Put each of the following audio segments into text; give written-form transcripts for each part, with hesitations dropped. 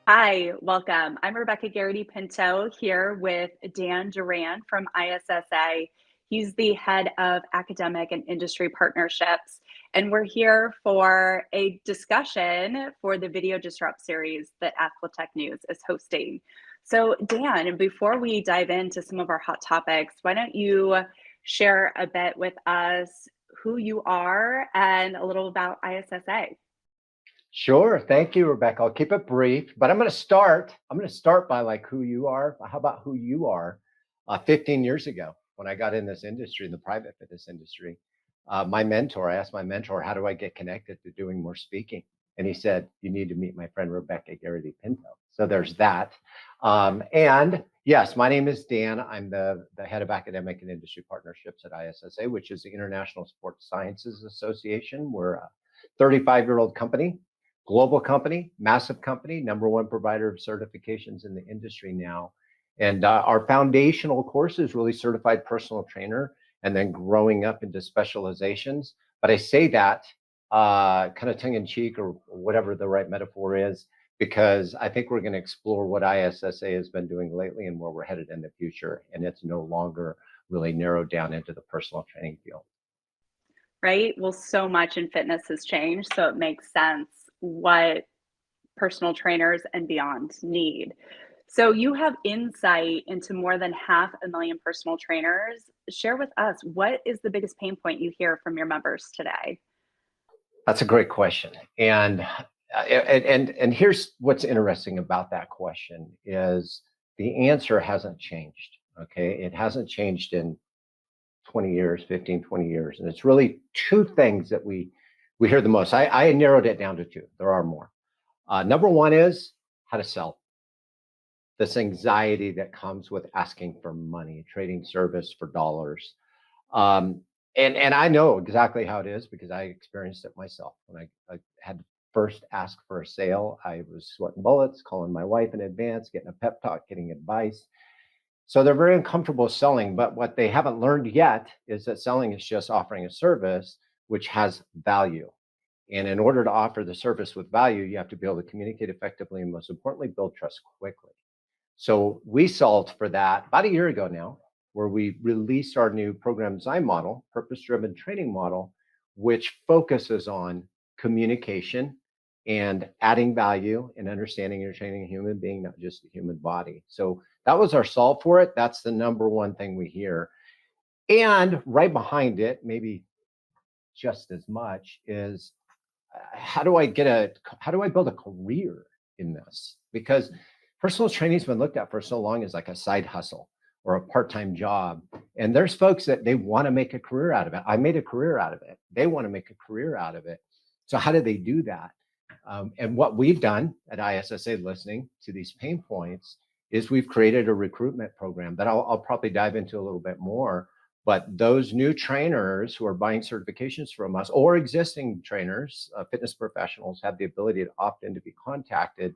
Hi, welcome. I'm Rebecca Garrity Pinto here with Dan Duran from ISSA. He's the head of academic and industry partnerships. And we're here for a discussion for the Video Disrupt series that Athletech News is hosting. So, Dan, before we dive into some of our hot topics, why don't you share a bit with us who you are and a little about ISSA? Sure. Thank you, Rebecca. I'll keep it brief, but I'm going to start by like who you are. How about who you are? 15 years ago, when I got in this industry, in the private fitness industry, I asked my mentor, how do I get connected to doing more speaking? And he said, you need to meet my friend, Rebecca Garrity Pinto. So there's that. And yes, my name is Dan. I'm the head of academic and industry partnerships at ISSA, which is the International Sports Sciences Association. We're a 35-year-old company. Global company, massive company, number one provider of certifications in the industry now. And our foundational course is really certified personal trainer and then growing up into specializations. But I say that kind of tongue in cheek or whatever the right metaphor is, because I think we're going to explore what ISSA has been doing lately and where we're headed in the future. And it's no longer really narrowed down into the personal training field. Right? Well, so much in fitness has changed, so it makes sense what personal trainers and beyond need. So you have insight into more than 500,000 personal trainers. Share with us, what is the biggest pain point you hear from your members today? That's a great question. And here's what's interesting about that question is the answer hasn't changed. Okay. It hasn't changed in 20 years, 15, 20 years. And it's really two things that we hear the most. I narrowed it down to two. There are more. Number one is how to sell. This anxiety that comes with asking for money, trading service for dollars. Um, and I know exactly how it is because I experienced it myself. When I had to first ask for a sale, I was sweating bullets, calling my wife in advance, getting a pep talk, getting advice. So they're very uncomfortable selling. But what they haven't learned yet is that selling is just offering a service which has value. And in order to offer the service with value, you have to be able to communicate effectively and most importantly, build trust quickly. So we solved for that about a year ago now, where we released our new program design model, purpose-driven training model, which focuses on communication and adding value and understanding you're training a human being, not just a human body. So that was our solve for it. That's the number one thing we hear. And right behind it, maybe just as much, is how do I build a career in this? Because personal training has been looked at for so long as like a side hustle or a part-time job. And there's folks that they want to make a career out of it. I made a career out of it. They want to make a career out of it. So how do they do that? And what we've done at ISSA, listening to these pain points, is we've created a recruitment program that I'll probably dive into a little bit more. But those new trainers who are buying certifications from us or existing trainers, fitness professionals, have the ability to opt in to be contacted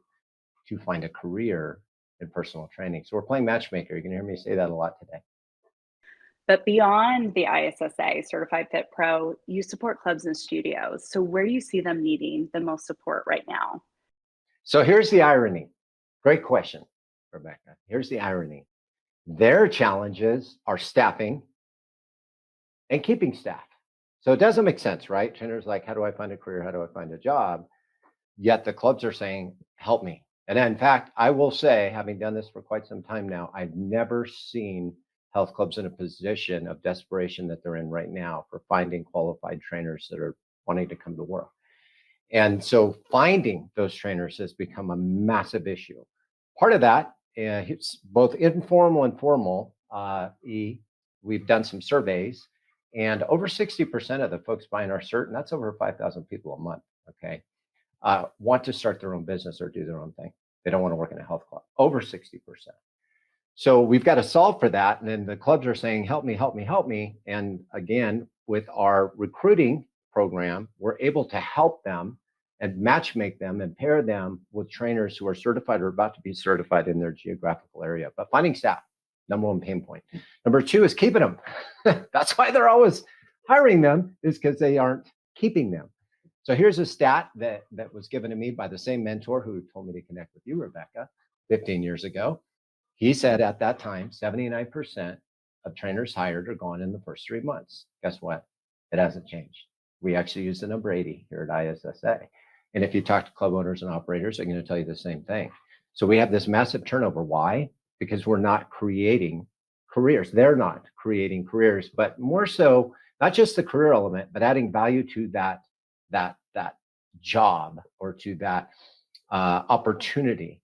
to find a career in personal training. So we're playing matchmaker. You can hear me say that a lot today. But beyond the ISSA Certified Fit Pro, you support clubs and studios. So where do you see them needing the most support right now? So here's the irony. Great question, Rebecca. Here's the irony. Their challenges are staffing and keeping staff. So it doesn't make sense, right? Trainers like, how do I find a career? How do I find a job? Yet the clubs are saying, help me. And in fact, I will say, having done this for quite some time now, I've never seen health clubs in a position of desperation that they're in right now for finding qualified trainers that are wanting to come to work. And so finding those trainers has become a massive issue. Part of that, it's both informal and formal. We've done some surveys, and over 60% of the folks buying our cert, and that's over 5,000 people a month, okay, want to start their own business or do their own thing. They don't want to work in a health club, over 60%. So we've got to solve for that. And then the clubs are saying, help me, help me, help me. And again, with our recruiting program, we're able to help them and match make them and pair them with trainers who are certified or about to be certified in their geographical area. But finding staff, number one pain point. Number two is keeping them. That's why they're always hiring them, is because they aren't keeping them. So here's a stat that was given to me by the same mentor who told me to connect with you, Rebecca, 15 years ago. He said at that time, 79% of trainers hired are gone in the first 3 months. Guess what? It hasn't changed. We actually use the number 80 here at ISSA. And if you talk to club owners and operators, they're going to tell you the same thing. So we have this massive turnover. Why? Because we're not creating careers. They're not creating careers, but more so, not just the career element, but adding value to that job or to that opportunity.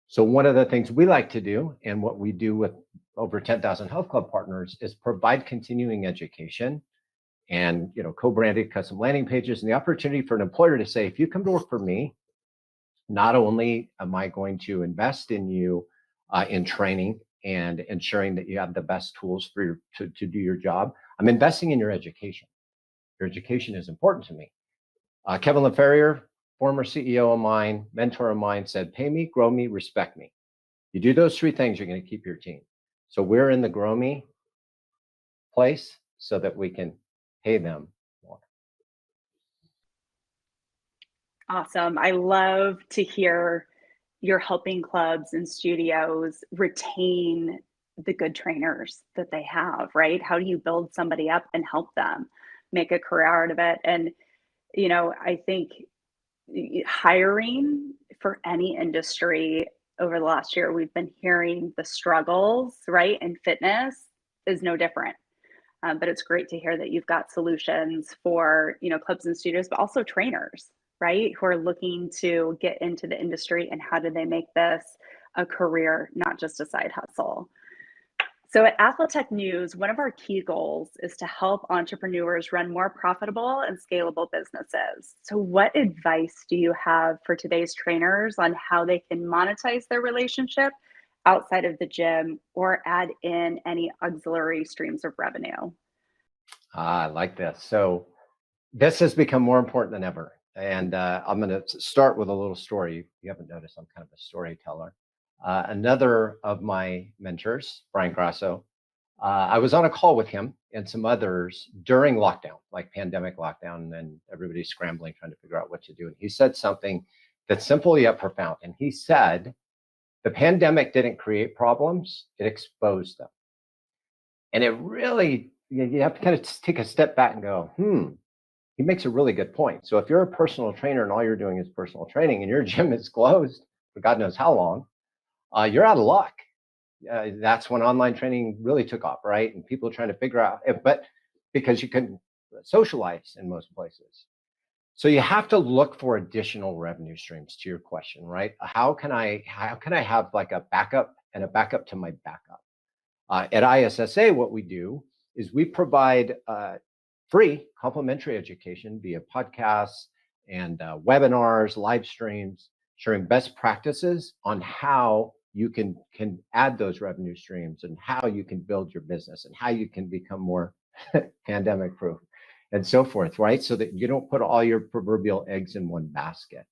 So one of the things we like to do, and what we do with over 10,000 health club partners, is provide continuing education and co-branded custom landing pages, and the opportunity for an employer to say, if you come to work for me, not only am I going to invest in you in training and ensuring that you have the best tools for to do your job, I'm investing in your education. Your education is important to me. Kevin LaFerrier, former CEO of mine, mentor of mine, said, pay me, grow me, respect me. You do those 3 things, you're going to keep your team. So we're in the grow me place so that we can pay them more. Awesome. I love to hear you're helping clubs and studios retain the good trainers that they have, right? How do you build somebody up and help them make a career out of it? And, I think hiring for any industry over the last year, we've been hearing the struggles, right? And fitness is no different. But it's great to hear that you've got solutions for, clubs and studios, but also trainers, right? Who are looking to get into the industry, and how do they make this a career, not just a side hustle. So at Athletech News, one of our key goals is to help entrepreneurs run more profitable and scalable businesses. So what advice do you have for today's trainers on how they can monetize their relationship outside of the gym, or add in any auxiliary streams of revenue? I like this. So this has become more important than ever. And I'm going to start with a little story. If you haven't noticed, I'm kind of a storyteller. Another of my mentors, Brian Grasso, I was on a call with him and some others during lockdown, like pandemic lockdown, and everybody's scrambling, trying to figure out what to do. And he said something that's simple yet profound. And he said, the pandemic didn't create problems, it exposed them. And it really, you have to kind of take a step back and go, he makes a really good point. So if you're a personal trainer and all you're doing is personal training and your gym is closed for God knows how long, you're out of luck. That's when online training really took off, right? And people are trying to figure out, but because you couldn't socialize in most places. So you have to look for additional revenue streams, to your question, right? How can I have like a backup and a backup to my backup? At ISSA, what we do is we provide free complimentary education via podcasts and webinars, live streams, sharing best practices on how you can add those revenue streams, and how you can build your business, and how you can become more pandemic proof, and so forth, right? So that you don't put all your proverbial eggs in one basket.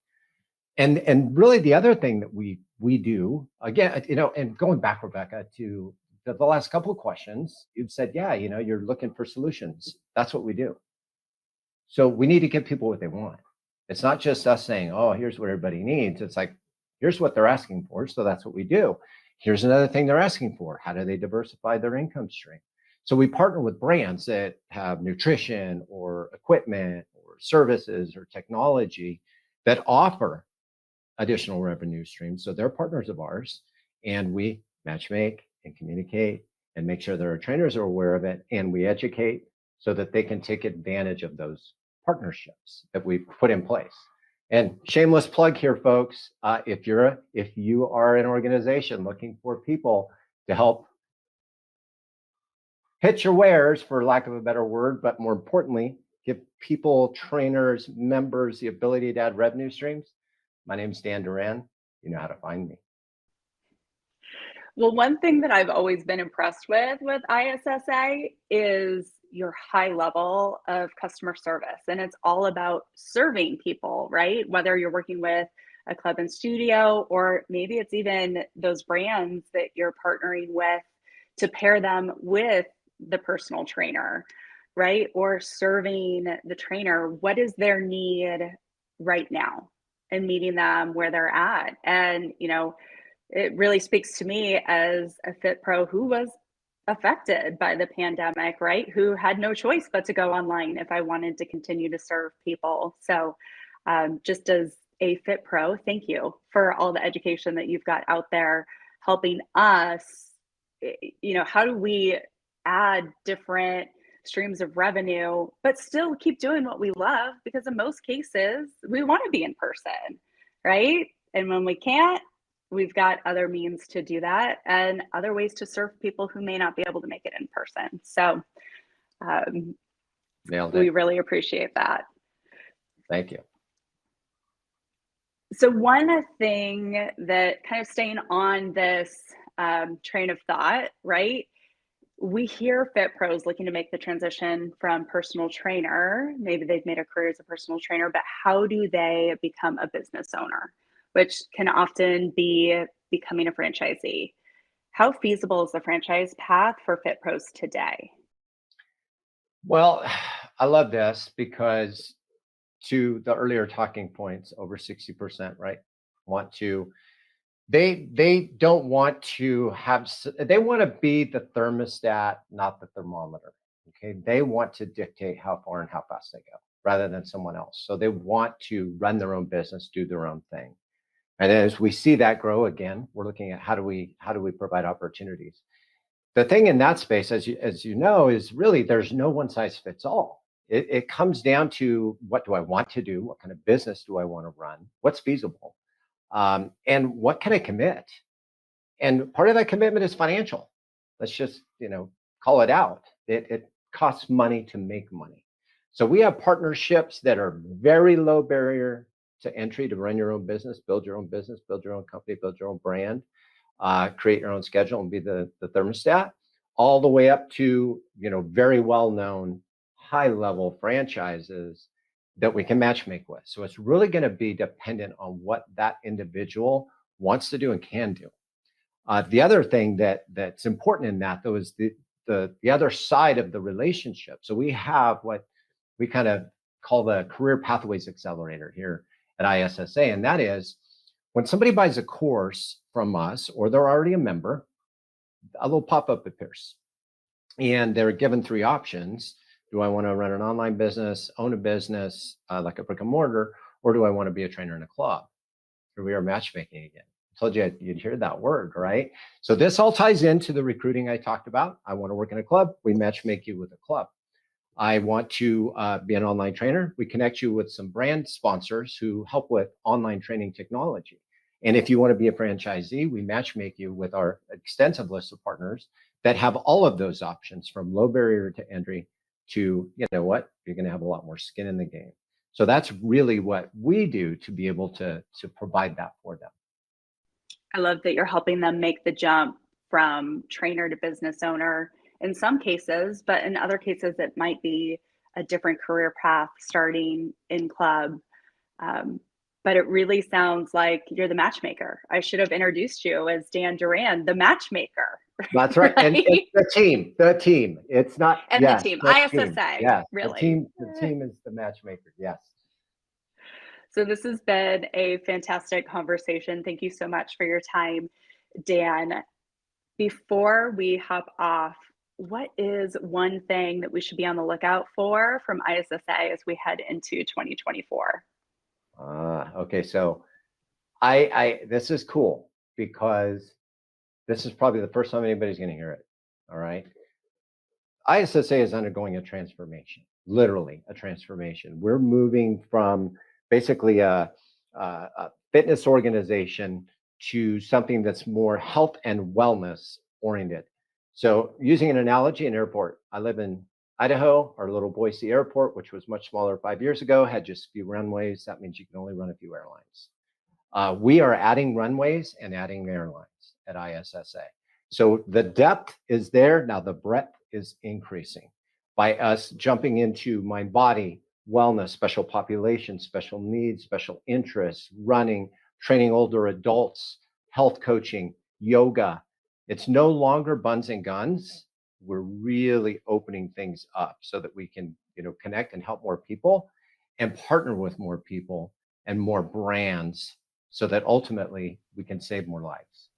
And really the other thing that we do, again, and going back, Rebecca, to the last couple of questions, you've said, yeah, you're looking for solutions. That's what we do. So we need to give people what they want. It's not just us saying, oh, here's what everybody needs. It's like, here's what they're asking for, so that's what we do. Here's another thing they're asking for. How do they diversify their income stream? So we partner with brands that have nutrition or equipment or services or technology that offer additional revenue streams. So they're partners of ours, and we matchmake and communicate and make sure that our trainers are aware of it, and we educate so that they can take advantage of those partnerships that we've put in place. And shameless plug here, folks. If you are an organization looking for people to help pitch your wares, for lack of a better word, but more importantly, give people, trainers, members the ability to add revenue streams, my name's Dan Duran. You know how to find me. Well, one thing that I've always been impressed with ISSA is your high level of customer service. And it's all about serving people, right? Whether you're working with a club and studio, or maybe it's even those brands that you're partnering with to pair them with the personal trainer, right? Or serving the trainer, what is their need right now, and meeting them where they're at. And, it really speaks to me as a fit pro who was affected by the pandemic, right? Who had no choice but to go online if I wanted to continue to serve people. So, just as a fit pro, thank you for all the education that you've got out there helping us. How do we add different streams of revenue, but still keep doing what we love? Because in most cases, we want to be in person, right? And when we can't, we've got other means to do that and other ways to serve people who may not be able to make it in person. So um, Nailed we it. really appreciate that. Thank you. So one thing that kind of staying on this train of thought, right? We hear fit pros looking to make the transition from personal trainer. Maybe they've made a career as a personal trainer, but how do they become a business owner, which can often be becoming a franchisee? How feasible is the franchise path for fit pros today? Well, I love this because to the earlier talking points, over 60%, right? Want to they don't want to they want to be the thermostat, not the thermometer. Okay. They want to dictate how far and how fast they go rather than someone else. So they want to run their own business, do their own thing. And as we see that grow again, we're looking at how do we provide opportunities. The thing in that space, as you know, is really there's no one size fits all. It comes down to what do I want to do? What kind of business do I want to run? What's feasible? And what can I commit? And part of that commitment is financial. Let's just call it out. It costs money to make money. So we have partnerships that are very low barrier to entry to run your own business, build your own business, build your own company, build your own brand, create your own schedule and be the thermostat, all the way up to very well known high level franchises that we can match make with. So it's really going to be dependent on what that individual wants to do and can do. The other thing that's important in that though is the other side of the relationship. So we have what we kind of call the career pathways accelerator here at ISSA, and that is when somebody buys a course from us or they're already a member, a little pop-up appears and they're given three options. Do I want to run an online business, own a business like a brick and mortar, or do I want to be a trainer in a club? Here we are matchmaking again. I told you you'd hear that word, right? So this all ties into the recruiting I talked about. I want to work in a club. We matchmake you with a club. I want to be an online trainer. We connect you with some brand sponsors who help with online training technology. And if you want to be a franchisee, we matchmake you with our extensive list of partners that have all of those options from low barrier to entry to, you're going to have a lot more skin in the game. So that's really what we do to be able to provide that for them. I love that you're helping them make the jump from trainer to business owner in some cases, but in other cases, it might be a different career path starting in club. Um, but it really sounds like you're the matchmaker. I should have introduced you as Dan Duran, the matchmaker. That's right. Right? And it's the team. It's not, And the yes, team, the team. ISSA, Yes, really. the team is the matchmaker. Yes. So this has been a fantastic conversation. Thank you so much for your time, Dan. Before we hop off, what is one thing that we should be on the lookout for from ISSA as we head into 2024? Okay. So I this is cool because this is probably the first time anybody's going to hear it. All right. ISSA is undergoing a transformation, literally a transformation. We're moving from basically a fitness organization to something that's more health and wellness oriented. So, using an analogy, an airport. I live in Idaho. Our little Boise airport, which was much smaller 5 years ago, had just a few runways. That means you can only run a few airlines. We are adding runways and adding airlines at ISSA. So the depth is there. Now the breadth is increasing by us jumping into mind body, wellness, special populations, special needs, special interests, running, training older adults, health coaching, yoga. It's no longer buns and guns. we're really opening things up so that we can, connect and help more people and partner with more people and more brands so that ultimately we can save more lives.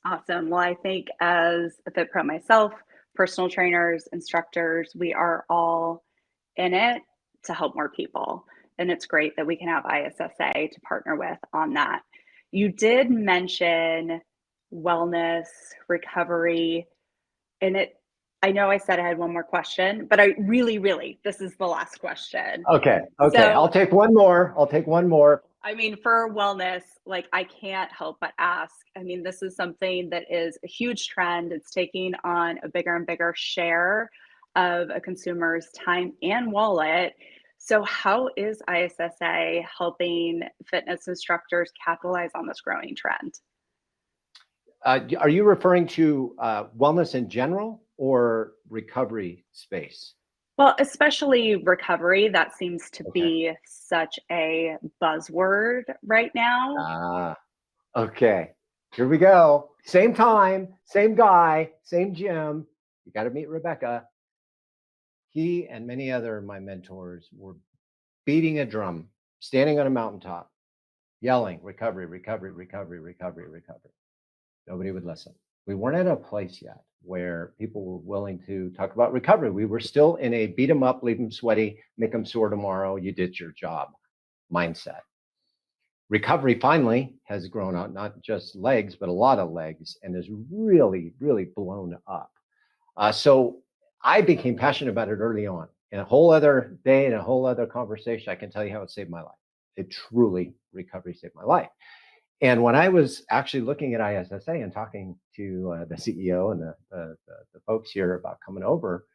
Awesome. Well, I think as a Fit Pro myself, personal trainers, instructors, we are all in it to help more people. And it's great that we can have ISSA to partner with on that. You did mention wellness, recovery, and I know I said I had one more question, but I really, this is the last question. Okay. So I'll take one more. I mean, for wellness, like I can't help but ask. I mean, this is something that is a huge trend. It's taking on a bigger and bigger share of a consumer's time and wallet. So, how is ISSA helping fitness instructors capitalize on this growing trend? Are you referring to wellness in general or recovery space? Well, especially recovery, that seems to Okay. be such a buzzword right now. Ah, okay. Here we go. Same time, same guy, same gym. You got to meet Rebecca. He and many other of my mentors were beating a drum, standing on a mountaintop, yelling, recovery, recovery, recovery, recovery, recovery. Nobody would listen. We weren't at a place yet where people were willing to talk about recovery. We were still in a beat them up, leave them sweaty, make them sore tomorrow. You did your job mindset. Recovery finally has grown out, not just legs, but a lot of legs, and is really blown up. So I became passionate about it early on. In a whole other day and a whole other conversation, I can tell you how it saved my life. It truly, recovery saved my life. And when I was actually looking at ISSA and talking to the CEO and the folks here about coming over,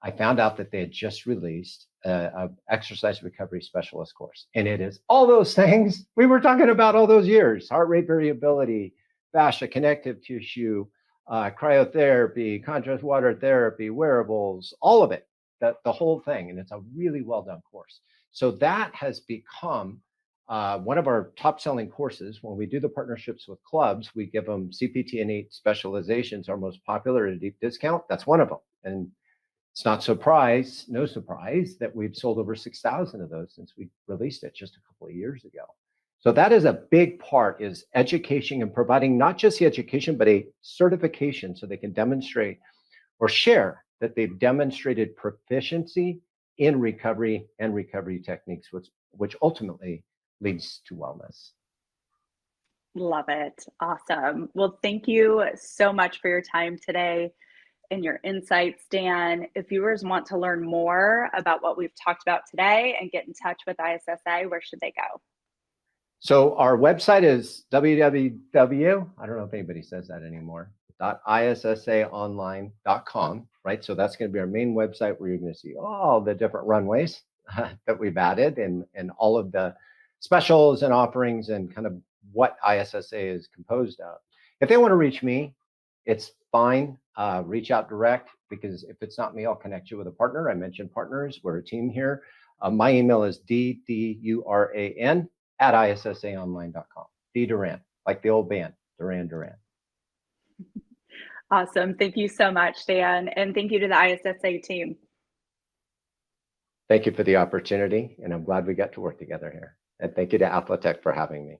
I found out that they had just released a exercise recovery specialist course. And it is all those things we were talking about all those years: heart rate variability, fascia, connective tissue, cryotherapy, contrast water therapy, wearables, all of it, the whole thing. And it's a really well done course. So that has become one of our top selling courses. When we do the partnerships with clubs, we give them CPT and 8 specializations, our most popular at a deep discount. That's one of them. And it's no surprise that we've sold over 6,000 of those since we released it just a couple of years ago. So that is a big part, is education and providing not just the education, but a certification so they can demonstrate or share that they've demonstrated proficiency in recovery and recovery techniques, which ultimately leads to wellness. Love it. Awesome. Well, thank you so much for your time today and your insights, Dan. If viewers want to learn more about what we've talked about today and get in touch with ISSA, where should they go? So our website is www, I don't know if anybody says that anymore, .issaonline.com, right? So that's going to be our main website where you're going to see all the different runways that we've added and all of the specials and offerings and kind of what ISSA is composed of. If they want to reach me, it's fine. Reach out direct, because if it's not me, I'll connect you with a partner. I mentioned partners. We're a team here. My email is dduran@issaonline.com. D Duran, like the old band, Duran. Awesome. Thank you so much, Dan. And thank you to the ISSA team. Thank you for the opportunity, and I'm glad we got to work together here. And thank you to Athletech for having me.